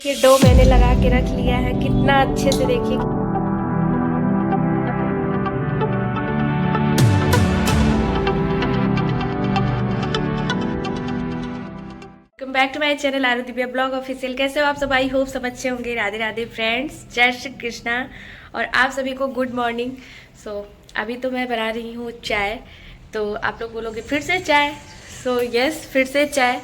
ये डो मैंने लगा के रख लिया है, कितना अच्छे से देखिए। Welcome back to my channel Aru Divya blog official. कैसे हो आप सब? आई होप सब अच्छे होंगे। राधे राधे फ्रेंड्स, जय श्री कृष्णा और आप सभी को गुड मॉर्निंग। अभी तो मैं बना रही हूँ चाय। तो आप लोग बोलोगे फिर से चाय? यस, फिर से चाय,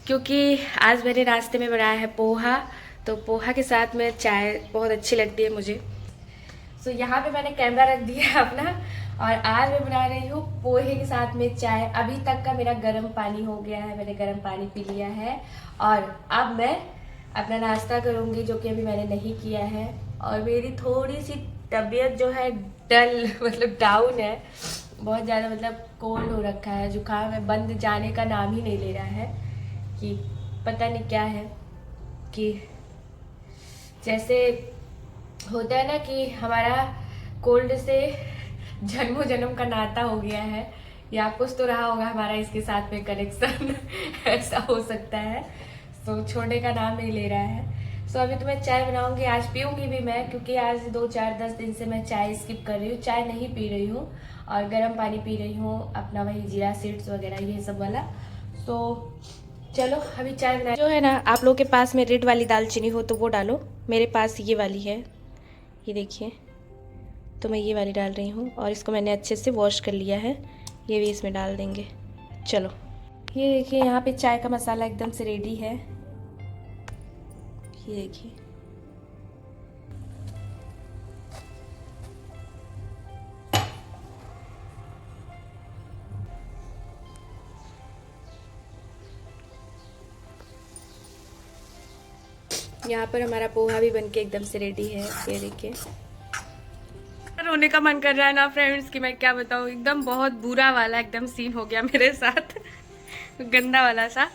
क्योंकि आज मैंने नाश्ते में बनाया है पोहा। तो पोहा के साथ में चाय बहुत अच्छी लगती है मुझे। यहाँ पे मैंने कैमरा रख दिया है अपना, और आज मैं बना रही हूँ पोहे के साथ में चाय। अभी तक का मेरा गर्म पानी हो गया है, मैंने गर्म पानी पी लिया है और अब मैं अपना नाश्ता करूँगी, जो कि अभी मैंने नहीं किया है। और मेरी थोड़ी सी तबीयत जो है डल मतलब डाउन है, बहुत ज़्यादा, मतलब कोल्ड हो रखा है, जुकाम है, बंद जाने का नाम ही नहीं ले रहा है। कि पता नहीं क्या है, कि जैसे होता है ना कि हमारा कोल्ड से जन्मों जन्म का नाता हो गया है, या कुछ तो रहा होगा हमारा इसके साथ में कनेक्शन ऐसा हो सकता है। छोड़ने का नाम नहीं ले रहा है। अभी तो मैं चाय बनाऊंगी, आज पीऊंगी भी मैं, क्योंकि आज 2-4-10 दिन से मैं चाय स्किप कर रही हूँ, चाय नहीं पी रही हूँ और गर्म पानी पी रही हूँ, अपना वही जीरा सीड्स वगैरह ये सब वाला। चलो अभी चाय बना। जो है ना, आप लोगों के पास में रेड वाली दालचीनी हो तो वो डालो, मेरे पास ये वाली है, ये देखिए। तो मैं ये वाली डाल रही हूँ और इसको मैंने अच्छे से वॉश कर लिया है, ये भी इसमें डाल देंगे। चलो ये देखिए, यहाँ पे चाय का मसाला एकदम से रेडी है, ये देखिए। यहाँ पर हमारा पोहा भी बनके एकदम से रेडी है, ये देखिए। रोने का मन कर रहा है ना फ्रेंड्स, कि मैं क्या बताऊँ, एकदम बहुत बुरा वाला एकदम सीन हो गया मेरे साथ गंदा वाला सा।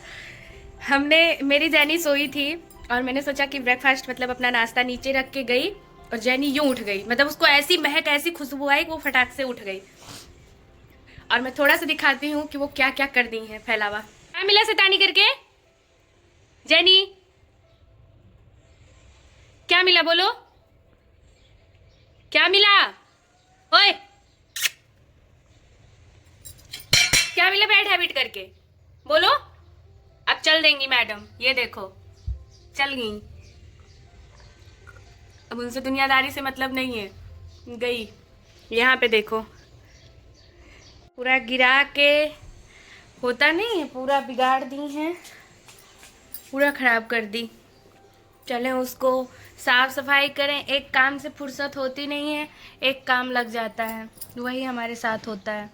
मेरी जैनी सोई थी और मैंने सोचा कि ब्रेकफास्ट मतलब अपना नाश्ता नीचे रख के गई, और जैनी यूं उठ गई, मतलब उसको ऐसी महक, ऐसी खुशबू आई कि वो फटाक से उठ गई। और मैं थोड़ा सा दिखाती हूँ कि वो क्या क्या कर दी है फैलावा। क्या मिला शैतानी करके? जैनी क्या मिला, बोलो क्या मिला? ओए क्या मिला बैड हैबिट करके? बोलो। अब चल देंगी मैडम, ये देखो चल गई। अब उनसे दुनियादारी से मतलब नहीं है, गई। यहाँ पे देखो, पूरा गिरा के, होता नहीं है, पूरा बिगाड़ दी है, पूरा खराब कर दी। चलें उसको साफ सफाई करें, एक काम से फुर्सत होती नहीं है, एक काम लग जाता है, वही हमारे साथ होता है।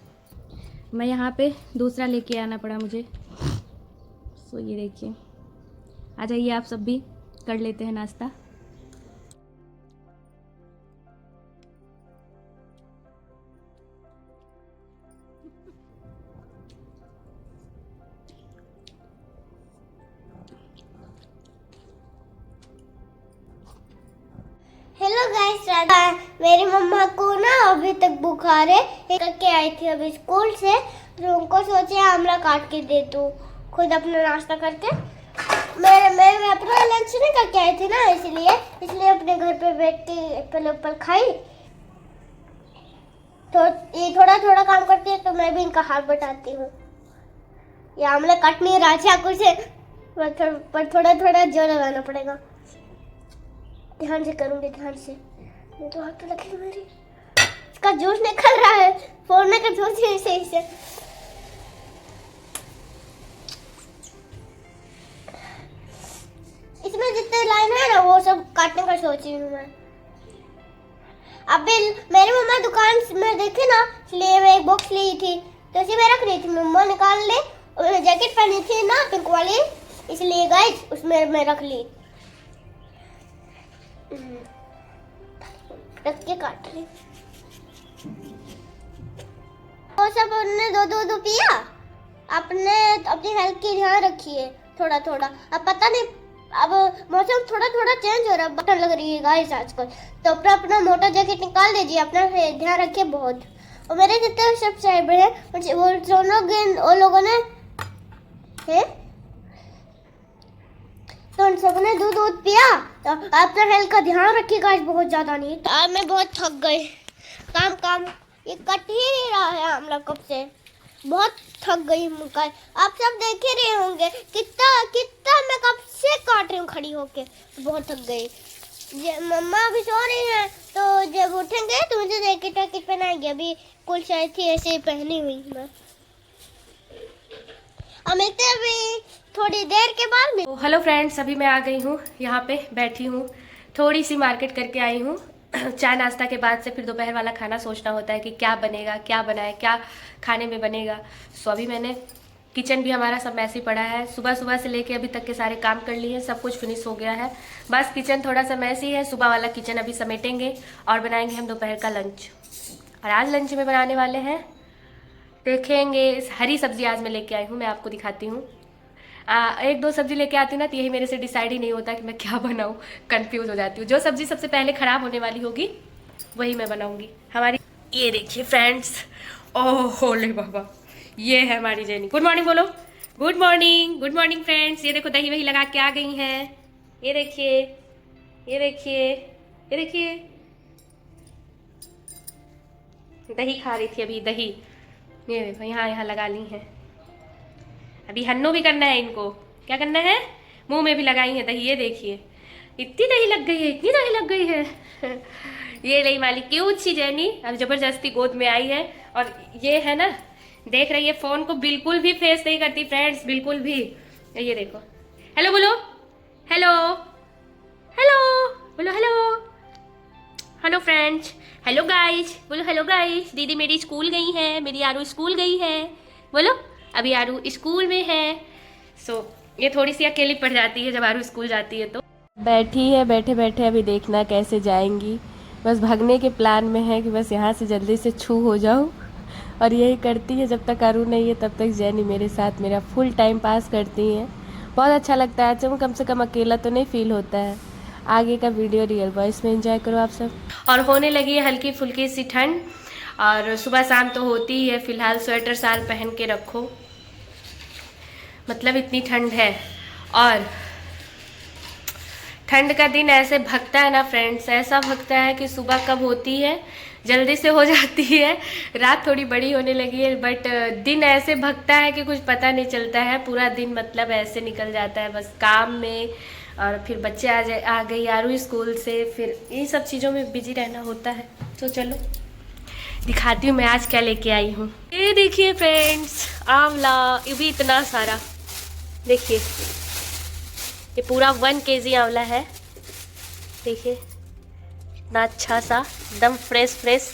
मैं यहाँ पे दूसरा लेके आना पड़ा मुझे। ये देखिए, आ जाइए आप सब भी कर लेते हैं नाश्ता। Hello guys, Radha. मेरी मम्मा को ना अभी तक बुखार है, करके आई थी अभी स्कूल से, तो उनको सोचे आमला काट के दे दूं, खुद अपना नाश्ता करके। मैं अपना लंच नहीं करके आई थी ना, इसलिए अपने घर पे बैठ के एप्पल उप्पल खाई। तो ये थोड़ा थोड़ा काम करती है, तो मैं भी इनका हाथ बटाती हूँ। ये आमला काटनी राजा कुछ है, पर थोड़ा थोड़ा जोर लगाना पड़ेगा। ध्यान से करूंगी, ध्यान से, नहीं तो हाथ तो लगेगी मेरी। इसका जूस निकल रहा है, फोड़ने का जूस ही सही से। इसमें जितने लाइन है ना, वो सब काटने का सोच रही हूँ मैं। अबे मेरी मम्मा दुकान में देखे ना, इसलिए मैं एक बॉक्स ली थी, तो उसी में रख रही थी। मम्मा निकाल ले, जैकेट पहनी थी ना पिंक वाली, इसलिए गाइस उसमें मैं रख ली। रख के काट रही। वो सब उन्होंने दो पिया। अपने अपनी हेल्थ की ध्यान रखिए थोड़ा थोड़ा। अब पता नहीं, अब मौसम थोड़ा थोड़ा चेंज हो रहा है, बटन लग रही है गाइस आजकल, तो अपना मोटा जैकेट निकाल दीजिए, अपना ध्यान रखिए बहुत। और मेरे जितने सब्सक्राइबर हैं वो दोनों लोगों ने है, तो उन सबने दूध दूध पिया। तो अपना हेल्थ का ध्यान रखिएगा, आज बहुत ज्यादा नहीं। आज मैं बहुत थक गई, काम ये कट ही नहीं रहा है आमला कब से, बहुत थक गई मुझका। आप सब देख ही रहे होंगे कितना मैं कब से काट रही हूँ खड़ी होके, बहुत थक गई। मम्मा अभी सो रही है, तो जब उठेंगे तो मुझे जैकेट पहनाएंगे। अभी कुल शायद थी ऐसे ही पहनी हुई मैं। मिलते हैं अभी थोड़ी देर के बाद। तो हेलो फ्रेंड्स, अभी मैं आ गई हूँ, यहाँ पे बैठी हूँ, थोड़ी सी मार्केट करके आई हूँ। चाय नाश्ता के बाद से फिर दोपहर वाला खाना सोचना होता है कि क्या बनेगा, क्या बनाए, क्या खाने में बनेगा। सो अभी मैंने किचन भी हमारा सब मैसी पड़ा है, सुबह से लेके अभी तक के सारे काम कर लिए हैं, सब कुछ फिनिश हो गया है। बस किचन थोड़ा सा मैसी है, सुबह वाला किचन अभी समेटेंगे और बनाएंगे हम दोपहर का लंच। और आज लंच में बनाने वाले हैं, देखेंगे, हरी सब्जी आज मैं लेके आई हूँ, मैं आपको दिखाती हूँ। एक दो सब्जी लेके आती हूँ ना, तो यही मेरे से डिसाइड ही नहीं होता कि मैं क्या बनाऊँ, कंफ्यूज हो जाती हूँ। जो सब्जी सबसे पहले ख़राब होने वाली होगी वही मैं बनाऊँगी। हमारी ये देखिए फ्रेंड्स, ओह होले बाबा, ये है हमारी जेनी। गुड मॉर्निंग बोलो, गुड मॉर्निंग फ्रेंड्स। ये देखो दही वही लगा के आ गई हैं, ये देखिए, ये देखिए, ये देखिए, दही खा रही थी अभी, दही ये देखो यहाँ लगा ली है। अभी हन्नो भी करना है इनको, क्या करना है, मुंह में भी लगाई है दही। ये देखिए इतनी दही लग गई है, इतनी दही लग गई है। ये रही माली क्यूट सी जेनी, अब जबरदस्ती गोद में आई है। और ये है ना, देख रही है फोन को, बिल्कुल भी फेस नहीं करती फ्रेंड्स, बिल्कुल भी। ये देखो, हेलो बोलो, हेलो हेलो बोलो, hello hello friends, hello guys बोलो, हेलो गाइज। दीदी मेरी स्कूल गई है, मेरी आरू स्कूल गई है, बोलो। अभी आरू स्कूल में है। सो ये थोड़ी सी अकेली पड़ जाती है जब आरू स्कूल जाती है। तो बैठी है, बैठे बैठे अभी देखना कैसे जाएंगी। बस भागने के प्लान में है कि बस यहाँ से जल्दी से छू हो जाऊँ। और यही करती है, जब तक आरू नहीं है तब तक जेनी मेरे साथ मेरा फुल टाइम पास करती हैं। बहुत अच्छा लगता है, चलो कम से कम अकेला तो नहीं फील होता है। आगे का वीडियो रियल वॉइस में एंजॉय करो आप सब। और होने लगी है हल्की फुल्की सी ठंड, और सुबह शाम तो होती ही है। फिलहाल स्वेटर साल पहन के रखो, मतलब इतनी ठंड है। और ठंड का दिन ऐसे भगता है ना फ्रेंड्स, ऐसा भगता है कि सुबह कब होती है जल्दी से हो जाती है, रात थोड़ी बड़ी होने लगी है, बट दिन ऐसे भगता है कि कुछ पता नहीं चलता है। पूरा दिन मतलब ऐसे निकल जाता है बस काम में, और फिर बच्चे आ गई आरू स्कूल से, फिर इन सब चीज़ों में बिजी रहना होता है। तो चलो दिखाती हूँ मैं आज क्या लेके आई हूँ। ये देखिए फ्रेंड्स, आंवला, ये भी इतना सारा, देखिए ये पूरा 1 kg आंवला है। देखिए इतना अच्छा सा, एकदम फ्रेश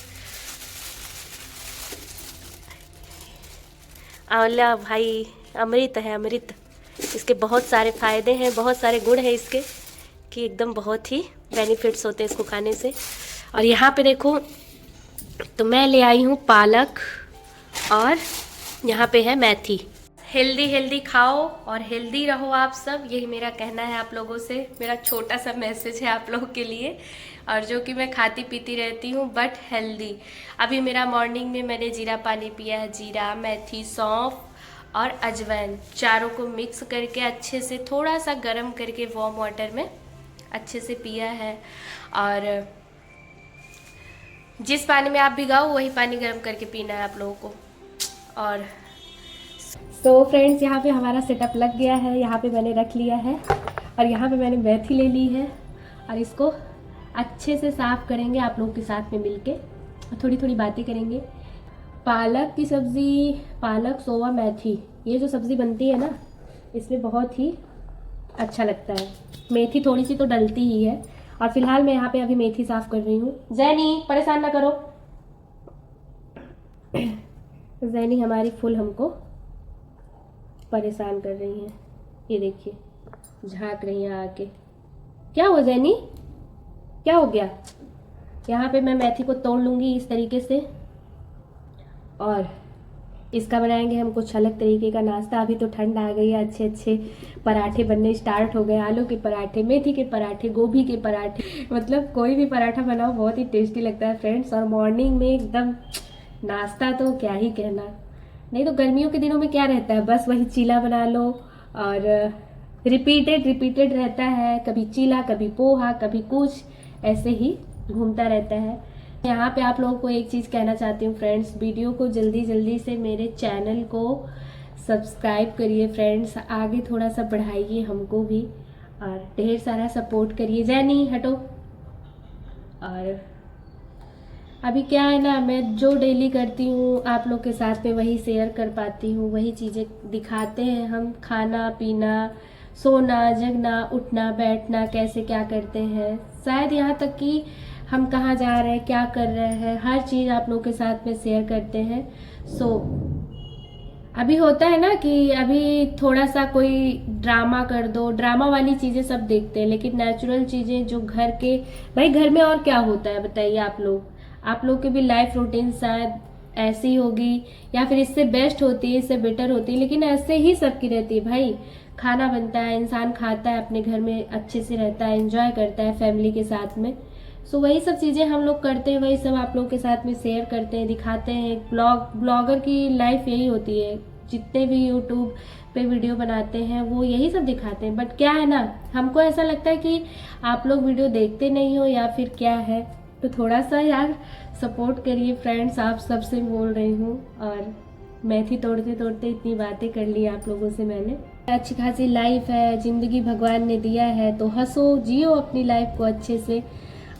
आंवला। भाई अमृत है, अमृत। इसके बहुत सारे फ़ायदे हैं, बहुत सारे गुण हैं इसके, कि एकदम बहुत ही बेनिफिट्स होते हैं इसको खाने से। और यहाँ पे देखो, तो मैं ले आई हूँ पालक, और यहाँ पे है मेथी। हेल्दी खाओ और हेल्दी रहो आप सब, यही मेरा कहना है आप लोगों से। मेरा छोटा सा मैसेज है आप लोगों के लिए। और जो कि मैं खाती पीती रहती हूँ बट हेल्दी। अभी मेरा मॉर्निंग में मैंने जीरा पानी पिया है, जीरा, मेथी, सौंफ और अजवाइन, चारों को मिक्स करके अच्छे से थोड़ा सा गर्म करके वार्म वाटर में अच्छे से पिया है। और जिस पानी में आप भिगाओ वही पानी गर्म करके पीना है आप लोगों को। और तो फ्रेंड्स, यहाँ पे हमारा सेटअप लग गया है, यहाँ पे मैंने रख लिया है, और यहाँ पे मैंने मेथी ले ली है, और इसको अच्छे से साफ़ करेंगे आप लोगों के साथ में मिलके, और थोड़ी थोड़ी बातें करेंगे। पालक की सब्ज़ी, पालक, सोवा, मेथी, ये जो सब्ज़ी बनती है ना, इसमें बहुत ही अच्छा लगता है। मेथी थोड़ी सी तो डलती ही है। और फिलहाल मैं यहाँ पे अभी मेथी साफ़ कर रही हूँ। जैनी परेशान ना करो। जैनी हमारी फुल हमको परेशान कर रही है, ये देखिए झांक रही है आके। क्या हुआ जैनी, क्या हो गया? यहाँ पे मैं मेथी को तोड़ लूँगी इस तरीके से, और इसका बनाएंगे हम कुछ अलग तरीके का नाश्ता। अभी तो ठंड आ गई है, अच्छे अच्छे पराठे बनने स्टार्ट हो गए। आलू के पराठे, मेथी के पराठे, गोभी के पराठे, मतलब कोई भी पराठा बनाओ बहुत ही टेस्टी लगता है फ्रेंड्स। और मॉर्निंग में एकदम नाश्ता तो क्या ही कहना। नहीं तो गर्मियों के दिनों में क्या रहता है, बस वही चीला बना लो और रिपीटेड रहता है, कभी चीला, कभी पोहा, कभी कुछ, ऐसे ही घूमता रहता है। यहाँ पे आप लोगों को एक चीज़ कहना चाहती हूँ फ्रेंड्स, वीडियो को जल्दी से मेरे चैनल को सब्सक्राइब करिए फ्रेंड्स, आगे थोड़ा सा बढ़ाइए हमको भी, और ढेर सारा सपोर्ट करिए। जैनी हटो। और अभी क्या है ना, मैं जो डेली करती हूँ आप लोग के साथ में वही शेयर कर पाती हूँ, वही चीज़ें दिखाते हैं हम, खाना पीना, सोना जगना, उठना बैठना, कैसे क्या करते हैं, शायद यहाँ तक कि हम कहाँ जा रहे हैं, क्या कर रहे हैं, हर चीज़ आप लोग के साथ में शेयर करते हैं। अभी होता है ना कि अभी थोड़ा सा कोई ड्रामा कर दो, ड्रामा वाली चीज़ें सब देखते हैं, लेकिन नेचुरल चीज़ें जो घर के, भाई घर में और क्या होता है बताइए आप लोग की भी लाइफ रूटीन शायद ऐसी होगी या फिर इससे बेस्ट होती है, इससे बेटर होती है, लेकिन ऐसे ही सबकी रहती है भाई। खाना बनता है, इंसान खाता है, अपने घर में अच्छे से रहता है, एंजॉय करता है फैमिली के साथ में। वही सब चीज़ें हम लोग करते हैं, वही सब आप लोग के साथ में शेयर करते हैं, दिखाते हैं। ब्लॉगर की लाइफ यही होती है, जितने भी यूट्यूब पे वीडियो बनाते हैं वो यही सब दिखाते हैं। बट क्या है ना, हमको ऐसा लगता है कि आप लोग वीडियो देखते नहीं हो या फिर क्या है, तो थोड़ा सा यार सपोर्ट करिए फ्रेंड्स, आप सबसे बोल रही हूँ। और मेथी तोड़ते इतनी बातें कर ली आप लोगों से मैंने। अच्छी खासी लाइफ है, ज़िंदगी भगवान ने दिया है, तो हंसो जियो अपनी लाइफ को अच्छे से।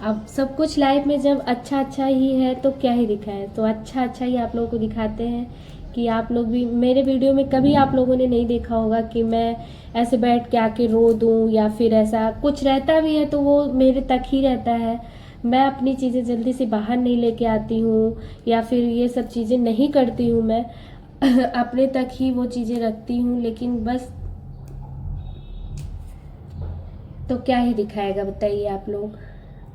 अब सब कुछ लाइफ में जब अच्छा ही है तो क्या ही दिखाएं, तो अच्छा ही आप लोगों को दिखाते हैं कि आप लोग भी मेरे वीडियो में कभी आप लोगों ने नहीं देखा होगा कि मैं ऐसे बैठ के आके रो दूं, या फिर ऐसा कुछ रहता भी है तो वो मेरे तक ही रहता है। मैं अपनी चीज़ें जल्दी से बाहर नहीं लेके आती हूँ, या फिर ये सब चीज़ें नहीं करती हूँ मैं अपने तक ही वो चीज़ें रखती हूँ। लेकिन बस तो क्या ही दिखाएगा बताइए आप लोग,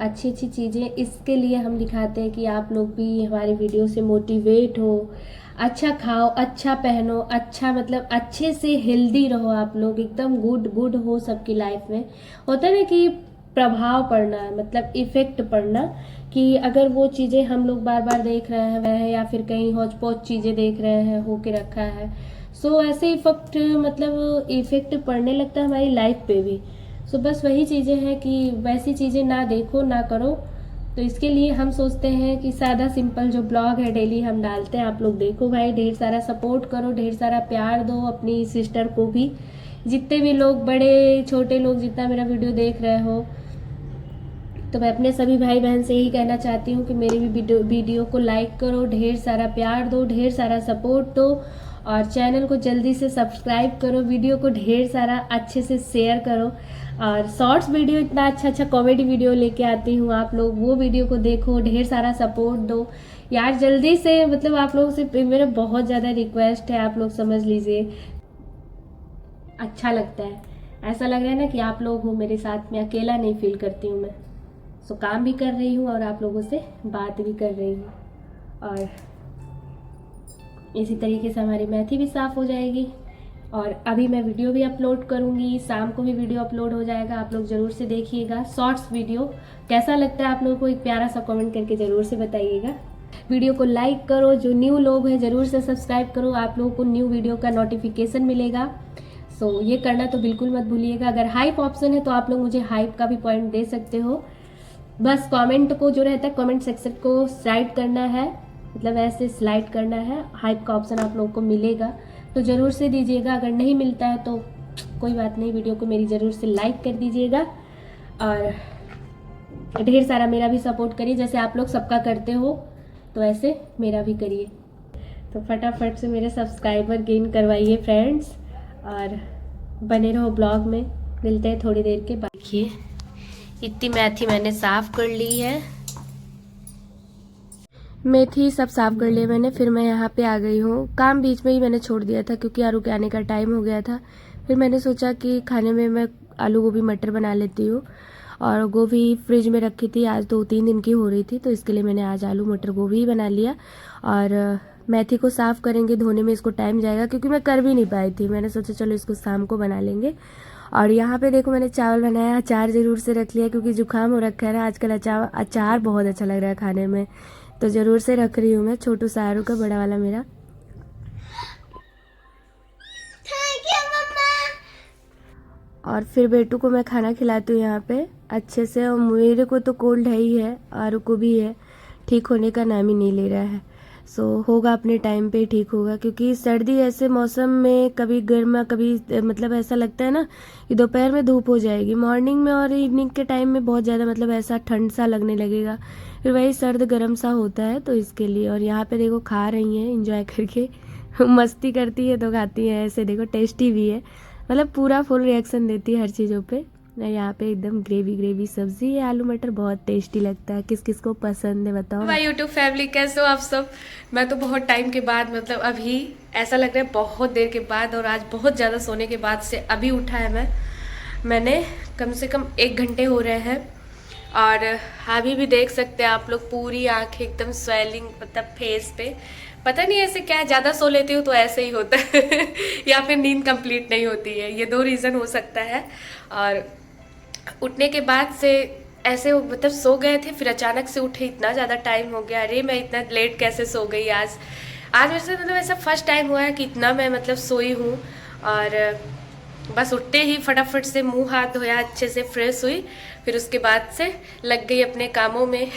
अच्छी चीज़ें इसके लिए हम दिखाते हैं कि आप लोग भी हमारी वीडियो से मोटिवेट हो, अच्छा खाओ, अच्छा पहनो, अच्छा मतलब अच्छे से हेल्दी रहो, आप लोग एकदम गुड हो सबकी लाइफ में। होता है ना कि प्रभाव पड़ना, मतलब इफ़ेक्ट पड़ना, कि अगर वो चीज़ें हम लोग बार बार देख रहे हैं या फिर कहीं हौच पौच चीज़ें देख रहे हैं होके रखा है, ऐसे इफ़ेक्ट पड़ने लगता है हमारी लाइफ पे भी। बस वही चीज़ें हैं कि वैसी चीज़ें ना देखो ना करो। तो इसके लिए हम सोचते हैं कि सादा सिंपल जो ब्लॉग है डेली हम डालते हैं, आप लोग देखो भाई, ढेर सारा सपोर्ट करो, ढेर सारा प्यार दो अपनी सिस्टर को भी। जितने भी लोग, बड़े छोटे लोग, जितना मेरा वीडियो देख रहे हो, तो मैं अपने सभी भाई बहन से यही कहना चाहती हूँ कि मेरी भी वीडियो को लाइक करो, ढेर सारा प्यार दो, ढेर सारा सपोर्ट दो, और चैनल को जल्दी से सब्सक्राइब करो, वीडियो को ढेर सारा अच्छे से शेयर करो। और शॉर्ट्स वीडियो इतना अच्छा कॉमेडी वीडियो लेके आती हूँ, आप लोग वो वीडियो को देखो, ढेर सारा सपोर्ट दो यार जल्दी से। मतलब आप लोगों से मेरा बहुत ज़्यादा रिक्वेस्ट है, आप लोग समझ लीजिए। अच्छा लगता है, ऐसा लग रहा है ना कि आप लोग हो मेरे साथ में, अकेला नहीं फील करती हूँ मैं। काम भी कर रही हूँ और आप लोगों से बात भी कर रही हूँ, और इसी तरीके से हमारी मेथी भी साफ़ हो जाएगी। और अभी मैं वीडियो भी अपलोड करूँगी, शाम को भी वीडियो अपलोड हो जाएगा, आप लोग ज़रूर से देखिएगा। शॉर्ट्स वीडियो कैसा लगता है आप लोगों को, एक प्यारा सा कमेंट करके ज़रूर से बताइएगा। वीडियो को लाइक करो, जो न्यू लोग हैं ज़रूर से सब्सक्राइब करो, आप लोगों को न्यू वीडियो का नोटिफिकेशन मिलेगा। ये करना तो बिल्कुल मत भूलिएगा। अगर हाइप ऑप्शन है तो आप लोग मुझे हाइप का भी पॉइंट दे सकते हो। बस कमेंट को जो रहता है, कमेंट सेक्शन को स्लाइड करना है, मतलब ऐसे स्लाइड करना है, हाइप का ऑप्शन आप लोगों को मिलेगा तो ज़रूर से दीजिएगा। अगर नहीं मिलता है तो कोई बात नहीं, वीडियो को मेरी ज़रूर से लाइक कर दीजिएगा, और ढेर सारा मेरा भी सपोर्ट करिए, जैसे आप लोग सबका करते हो तो ऐसे मेरा भी करिए। तो फटाफट से मेरे सब्सक्राइबर गेन करवाइए फ्रेंड्स, और बने रहो ब्लॉग में। मिलते हैं थोड़ी देर के बाद। देखिए इतनी मेथी मैंने साफ़ कर ली है, मेथी सब साफ़ कर लिया मैंने। फिर मैं यहाँ पे आ गई हूँ, काम बीच में ही मैंने छोड़ दिया था क्योंकि आरू के आने का टाइम हो गया था। फिर मैंने सोचा कि खाने में मैं आलू गोभी मटर बना लेती हूँ, और गोभी फ्रिज में रखी थी, आज 2-3 दिन की हो रही थी, तो इसके लिए मैंने आज आलू मटर गोभी ही बना लिया। और मेथी को साफ़ करेंगे, धोने में इसको टाइम जाएगा क्योंकि मैं कर भी नहीं पाई थी। मैंने सोचा चलो इसको शाम को बना लेंगे। और यहाँ पे देखो मैंने चावल बनाया, अचार ज़रूर से रख लिया क्योंकि जुकाम हो रखा है ना आजकल। अचार बहुत अच्छा लग रहा है खाने में, तो ज़रूर से रख रही हूँ मैं। छोटू सा आरू का, बड़ा वाला मेरा। और फिर बेटू को मैं खाना खिलाती हूँ यहाँ पे अच्छे से। और मेरे को तो कोल्ड है ही है, आरू को भी है, ठीक होने का नाम ही नहीं ले रहा है। सो होगा अपने टाइम पे ठीक होगा, क्योंकि सर्दी ऐसे मौसम में कभी गर्मा कभी मतलब ऐसा लगता है ना कि दोपहर में धूप हो जाएगी, मॉर्निंग में और इवनिंग के टाइम में बहुत ज़्यादा मतलब ऐसा ठंड सा लगने लगेगा, फिर वही सर्द गर्म सा होता है, तो इसके लिए। और यहाँ पे देखो खा रही हैं एंजॉय करके मस्ती करती है तो खाती है ऐसे, देखो टेस्टी भी है, मतलब पूरा फुल रिएक्शन देती है हर चीज़ों पे। यहाँ पे एकदम ग्रेवी ग्रेवी सब्जी है, आलू मटर बहुत टेस्टी लगता है। किस किस को पसंद है बताओ। माय यूट्यूब फैमिली, कैसे हो आप सब। मैं तो बहुत टाइम के बाद, मतलब अभी ऐसा लग रहा है बहुत देर के बाद, और आज बहुत ज़्यादा सोने के बाद से अभी उठा है मैंने कम से कम 1 घंटे हो रहे हैं। और अभी भी देख सकते हैं आप लोग, पूरी आंखें एकदम स्वेलिंग, मतलब फेस पे पता नहीं ऐसे क्या, ज़्यादा सो लेती हूँ तो ऐसे ही होता है या फिर नींद कंप्लीट नहीं होती है, ये 2 रीज़न हो सकता है। और उठने के बाद से ऐसे मतलब सो गए थे, फिर अचानक से उठे, इतना ज़्यादा टाइम हो गया, अरे मैं इतना लेट कैसे सो गई आज मेरे से मतलब ऐसा फर्स्ट टाइम हुआ है कि इतना मैं मतलब सोई हूँ। और बस उठते ही फटाफट से मुंह हाथ धोया, अच्छे से फ्रेश हुई, फिर उसके बाद से लग गई अपने कामों में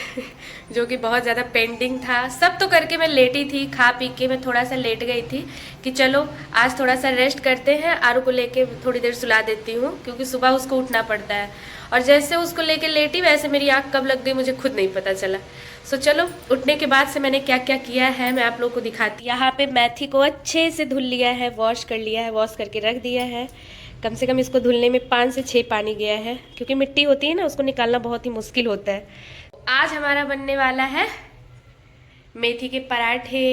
जो कि बहुत ज़्यादा पेंडिंग था। सब तो करके मैं लेटी थी, खा पी के मैं थोड़ा सा लेट गई थी कि चलो आज थोड़ा सा रेस्ट करते हैं, आरू को लेके थोड़ी देर सुला देती हूँ, क्योंकि सुबह उसको उठना पड़ता है। और जैसे उसको लेके लेटी वैसे मेरी आँख कब लग गई मुझे खुद नहीं पता चला। सो चलो, उठने के बाद से मैंने क्या क्या किया है मैं आप लोगों को दिखाती हूँ। यहाँ पे मेथी को अच्छे से धुल लिया है, वॉश कर लिया है, वॉश करके रख दिया है। कम से कम इसको धुलने में 5 से 6 पानी गया है, क्योंकि मिट्टी होती है ना, उसको निकालना बहुत ही मुश्किल होता है। आज हमारा बनने वाला है मेथी के पराठे,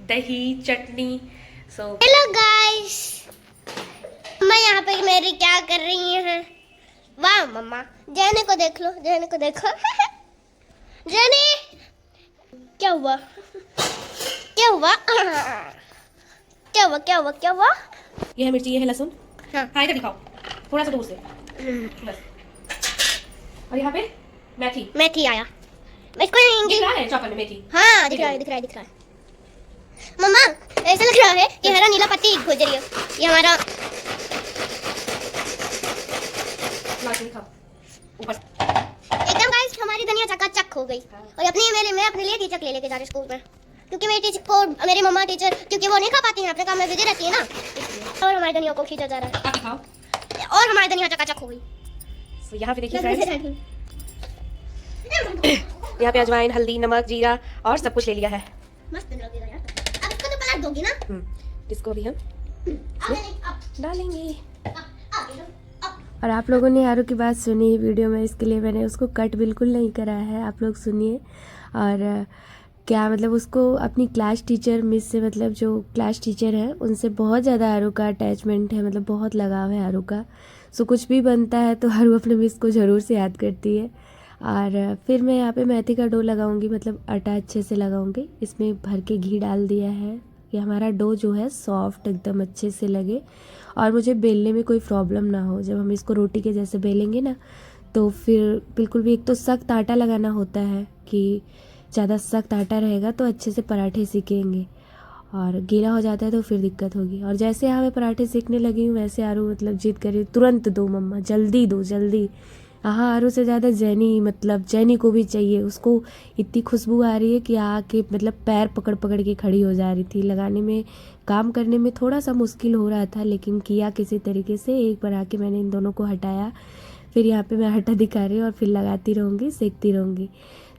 दही, चटनी। हेलो गाइस, मैं यहाँ पे मेरी क्या कर रही है। वाह मम्मा, जैने को देख लो, जैने को देखो जैने, क्या हुआ क्या हुआ क्या हुआ क्या हुआ क्या हुआ। ये है मिर्ची, ये है लहसुन। हाँ इधर दिखाओ, थोड़ा सा दूर से बस। और यहाँ पे मेथी, मेथी आया, मैं इसको दिख रहा है चॉपर में मेथी। हाँ दिख रहा है दिख रहा है दिख रहा है। मम्मा ऐसा लग रहा है कि हरा नीला पत्ती खोज रही है, ये हमारा दिखाओ ऊपर। एकदम गाइस हमारी धनिया चकाचक हो गई। और मैं अपने लिए टीचर लेके जा रही स्कूल में, क्योंकि मेरी टीचर को, मेरी मम्मा टीचर, क्योंकि वो नहीं खा पाती हैं, अपने काम में बिजी रहती है ना, और हमारी धनिया को खींचा जा रहा है। दिखाओ, और हमारी धनिया चकाचक हो गई। तो यहाँ पे देखिए फ्रेंड्स, यहाँ पे अजवाइन, हल्दी, नमक, जीरा और सब कुछ ले लिया है। मस्त लग रहा है यार। अब इसको तो पलट दोगी ना। इसको भी हम डालेंगे। और आप लोगों ने आरू की बात सुनी है वीडियो में, इसके लिए मैंने उसको कट बिल्कुल नहीं करा है, आप लोग सुनिए। और क्या मतलब उसको अपनी क्लास टीचर मिस से, मतलब जो क्लास टीचर है उनसे बहुत ज़्यादा आरू का अटैचमेंट है, मतलब बहुत लगाव है आरू का। सो कुछ भी बनता है तो आरू अपने मिस को ज़रूर से याद करती है। और फिर मैं यहाँ पे मेथी का डो लगाऊंगी, मतलब आटा अच्छे से लगाऊंगी, इसमें भर के घी डाल दिया है कि हमारा डो जो है सॉफ्ट एकदम अच्छे से लगे, और मुझे बेलने में कोई प्रॉब्लम ना हो। जब हम इसको रोटी के जैसे बेलेंगे ना, तो फिर बिल्कुल भी, एक तो सख्त आटा लगाना होता है कि ज़्यादा सख्त आटा रहेगा तो अच्छे से पराठे सीखेंगे, और गीला हो जाता है तो फिर दिक्कत होगी। और जैसे यहाँ मैं पराठे सीखने लगी हूँ वैसे आरू मतलब जिद करी, तुरंत दो मम्मा, जल्दी दो जल्दी। हाँ, आरू से ज़्यादा जैनी, मतलब जैनी को भी चाहिए, उसको इतनी खुशबू आ रही है कि आके मतलब पैर पकड़ पकड़ के खड़ी हो जा रही थी। लगाने में, काम करने में थोड़ा सा मुश्किल हो रहा था, लेकिन किया किसी तरीके से। एक बार आके मैंने इन दोनों को हटाया, फिर यहाँ पे मैं आटा दिखा रही हूँ और फिर लगाती रहूँगी, सेकती रहूँगी।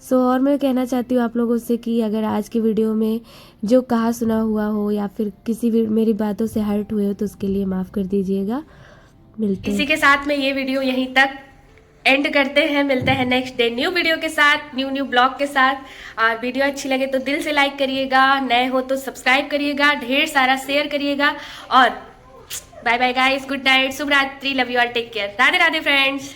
सो और मैं कहना चाहती हूँ आप लोगों से कि अगर आज की वीडियो में जो कहा सुना हुआ हो या फिर किसी मेरी बातों से हर्ट हुए हो तो उसके लिए माफ़ कर दीजिएगा। मिलते हैं, इसी के साथ में ये वीडियो यहीं तक एंड करते हैं। मिलते हैं नेक्स्ट डे न्यू वीडियो के साथ, न्यू ब्लॉग के साथ। और वीडियो अच्छी लगे तो दिल से लाइक करिएगा, नए हो तो सब्सक्राइब करिएगा, ढेर सारा शेयर करिएगा। और bye bye guys, good night, शुभ रात्रि, love you all, take care, Radhe Radhe friends.